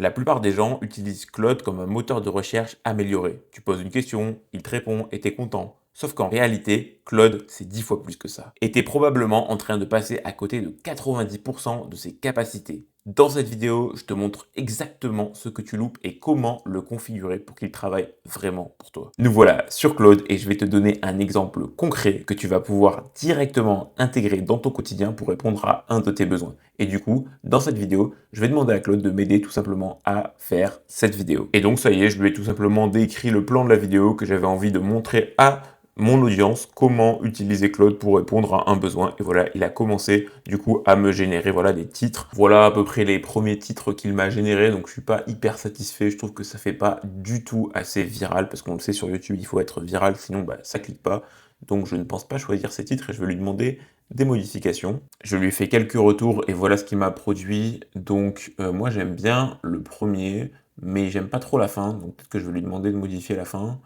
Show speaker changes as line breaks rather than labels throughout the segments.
La plupart des gens utilisent Claude comme un moteur de recherche amélioré. Tu poses une question, il te répond et t'es content. Sauf qu'en réalité, Claude, c'est 10 fois plus que ça. Et t'es probablement en train de passer à côté de 90% de ses capacités. Dans cette vidéo, je te montre exactement ce que tu loupes et comment le configurer pour qu'il travaille vraiment pour toi. Nous voilà sur Claude et je vais te donner un exemple concret que tu vas pouvoir directement intégrer dans ton quotidien pour répondre à un de tes besoins. Et du coup, dans cette vidéo, je vais demander à Claude de m'aider tout simplement à faire cette vidéo. Et donc ça y est, je lui ai tout simplement décrit le plan de la vidéo que j'avais envie de montrer à mon audience, comment utiliser Claude pour répondre à un besoin. Et voilà, il a commencé du coup à me générer voilà des titres. Voilà à peu près les premiers titres qu'il m'a générés. Donc je suis pas hyper satisfait. Je trouve que ça fait pas du tout assez viral parce qu'on le sait sur YouTube, il faut être viral, sinon ça clique pas. Donc je ne pense pas choisir ces titres et je vais lui demander des modifications. Je lui ai fait quelques retours et voilà ce qu'il m'a produit. Donc moi j'aime bien le premier, mais j'aime pas trop la fin. Donc peut-être que je vais lui demander de modifier la fin.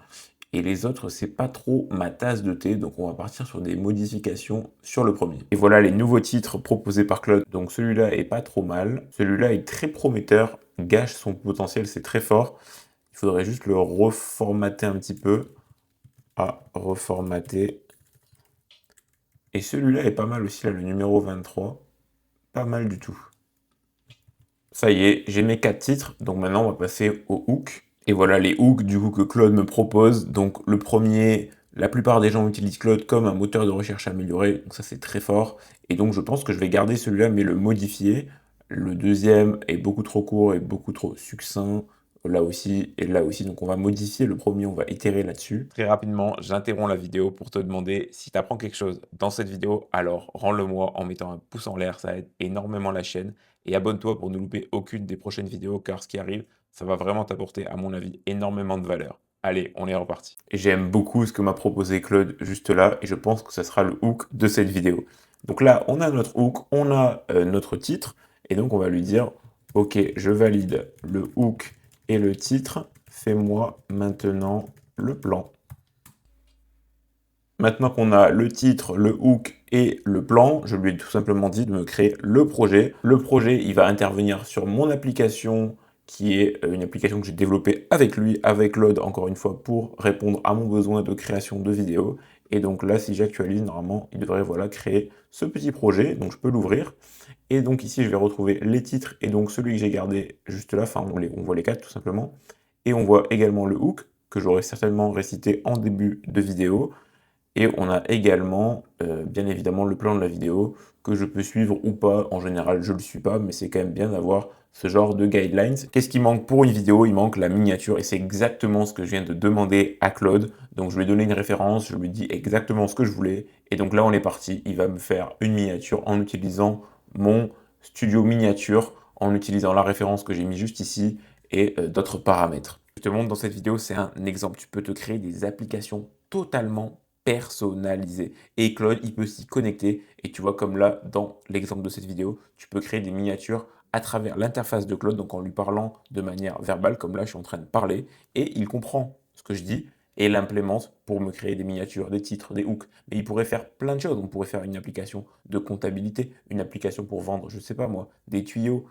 Et les autres, c'est pas trop ma tasse de thé, donc on va partir sur des modifications sur le premier. Et voilà les nouveaux titres proposés par Claude. Donc celui-là est pas trop mal, celui-là est très prometteur, gâche son potentiel, c'est très fort. Il faudrait juste le reformater un petit peu. Ah, reformater. Et celui-là est pas mal aussi, là, le numéro 23. Pas mal du tout. Ça y est, j'ai mes 4 titres, donc maintenant on va passer aux hooks. Et voilà les hooks du coup que Claude me propose. Donc le premier, la plupart des gens utilisent Claude comme un moteur de recherche amélioré, donc ça c'est très fort. Et donc je pense que je vais garder celui-là mais le modifier. Le deuxième est beaucoup trop court et beaucoup trop succinct. Là aussi et là aussi, donc on va modifier le premier, on va itérer là-dessus. Très rapidement, j'interromps la vidéo pour te demander si tu apprends quelque chose dans cette vidéo, alors rends-le-moi en mettant un pouce en l'air, ça aide énormément la chaîne. Et abonne-toi pour ne louper aucune des prochaines vidéos, car ce qui arrive, ça va vraiment t'apporter, à mon avis, énormément de valeur. Allez, on est reparti. J'aime beaucoup ce que m'a proposé Claude juste là, et je pense que ça sera le hook de cette vidéo. Donc là, on a notre hook, on a notre titre, et donc on va lui dire, ok, je valide le hook et le titre, fais-moi maintenant le plan. Maintenant qu'on a le titre, le hook et le plan, je lui ai tout simplement dit de me créer le projet. Le projet, il va intervenir sur mon application, qui est une application que j'ai développée avec lui, avec Claude, encore une fois, pour répondre à mon besoin de création de vidéos. Et donc là, si j'actualise, normalement, il devrait voilà, créer ce petit projet. Donc je peux l'ouvrir. Et donc ici, je vais retrouver les titres et donc celui que j'ai gardé juste là. Enfin, on voit les quatre tout simplement. Et on voit également le hook, que j'aurais certainement récité en début de vidéo. Et on a également, bien évidemment, le plan de la vidéo que je peux suivre ou pas. En général, je ne le suis pas, mais c'est quand même bien d'avoir ce genre de guidelines. Qu'est-ce qui manque pour une vidéo? Il manque la miniature et c'est exactement ce que je viens de demander à Claude. Donc je lui ai donné une référence, je lui ai dit exactement ce que je voulais. Et donc là, on est parti. Il va me faire une miniature en utilisant mon studio miniature, en utilisant la référence que j'ai mis juste ici et d'autres paramètres. Je te montre dans cette vidéo, c'est un exemple. Tu peux te créer des applications totalement personnalisé. Et Claude, il peut s'y connecter. Et tu vois, comme là, dans l'exemple de cette vidéo, tu peux créer des miniatures à travers l'interface de Claude, donc en lui parlant de manière verbale, comme là, je suis en train de parler. Et il comprend ce que je dis et l'implémente pour me créer des miniatures, des titres, des hooks. Mais il pourrait faire plein de choses. On pourrait faire une application de comptabilité, une application pour vendre, je sais pas moi, des tuyaux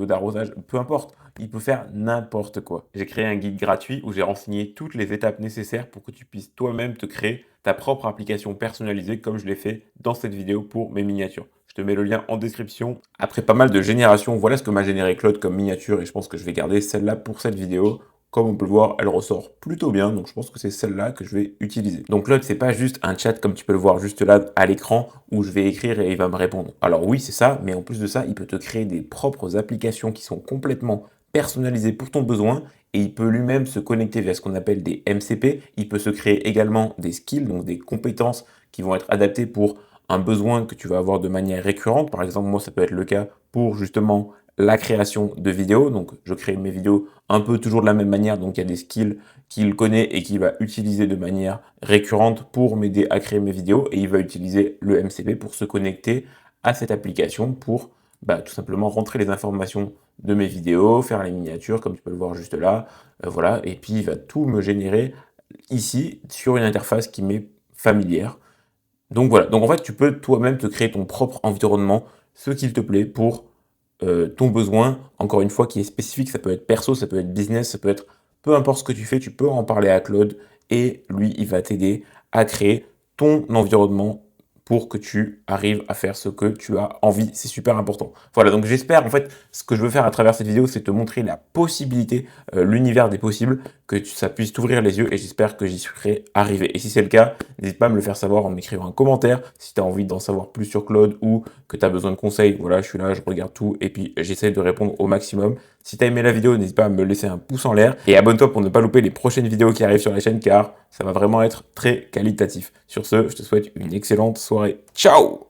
d'arrosage, peu importe. Il peut faire n'importe quoi. J'ai créé un guide gratuit où j'ai renseigné toutes les étapes nécessaires pour que tu puisses toi-même te créer ta propre application personnalisée comme je l'ai fait dans cette vidéo pour mes miniatures. Je te mets le lien en description. Après pas mal de générations, voilà ce que m'a généré Claude comme miniature et je pense que je vais garder celle-là pour cette vidéo. Comme on peut le voir, elle ressort plutôt bien, donc je pense que c'est celle-là que je vais utiliser. Donc Claude, c'est pas juste un chat comme tu peux le voir juste là à l'écran où je vais écrire et il va me répondre. Alors oui, c'est ça, mais en plus de ça, il peut te créer des propres applications qui sont complètement personnalisées pour ton besoin et il peut lui-même se connecter via ce qu'on appelle des MCP. Il peut se créer également des skills, donc des compétences qui vont être adaptées pour un besoin que tu vas avoir de manière récurrente. Par exemple, moi, ça peut être le cas pour justement la création de vidéos. Donc, je crée mes vidéos un peu toujours de la même manière. Donc, il y a des skills qu'il connaît et qu'il va utiliser de manière récurrente pour m'aider à créer mes vidéos. Et il va utiliser le MCP pour se connecter à cette application pour tout simplement rentrer les informations de mes vidéos, faire les miniatures, comme tu peux le voir juste là. Voilà. Et puis, il va tout me générer ici sur une interface qui m'est familière. Donc voilà. Donc en fait, tu peux toi-même te créer ton propre environnement, ce qu'il te plaît, pour ton besoin, encore une fois, qui est spécifique. Ça peut être perso, ça peut être business, ça peut être peu importe ce que tu fais, tu peux en parler à Claude et lui, il va t'aider à créer ton environnement pour que tu arrives à faire ce que tu as envie. C'est super important. Voilà, donc j'espère, en fait, ce que je veux faire à travers cette vidéo, c'est te montrer la possibilité, l'univers des possibles, ça puisse t'ouvrir les yeux et j'espère que j'y serai arrivé. Et si c'est le cas, n'hésite pas à me le faire savoir en m'écrivant un commentaire si tu as envie d'en savoir plus sur Claude ou que tu as besoin de conseils. Voilà, je suis là, je regarde tout et puis j'essaie de répondre au maximum. Si tu as aimé la vidéo, n'hésite pas à me laisser un pouce en l'air et abonne-toi pour ne pas louper les prochaines vidéos qui arrivent sur la chaîne car ça va vraiment être très qualitatif. Sur ce, je te souhaite une excellente soirée. Ciao!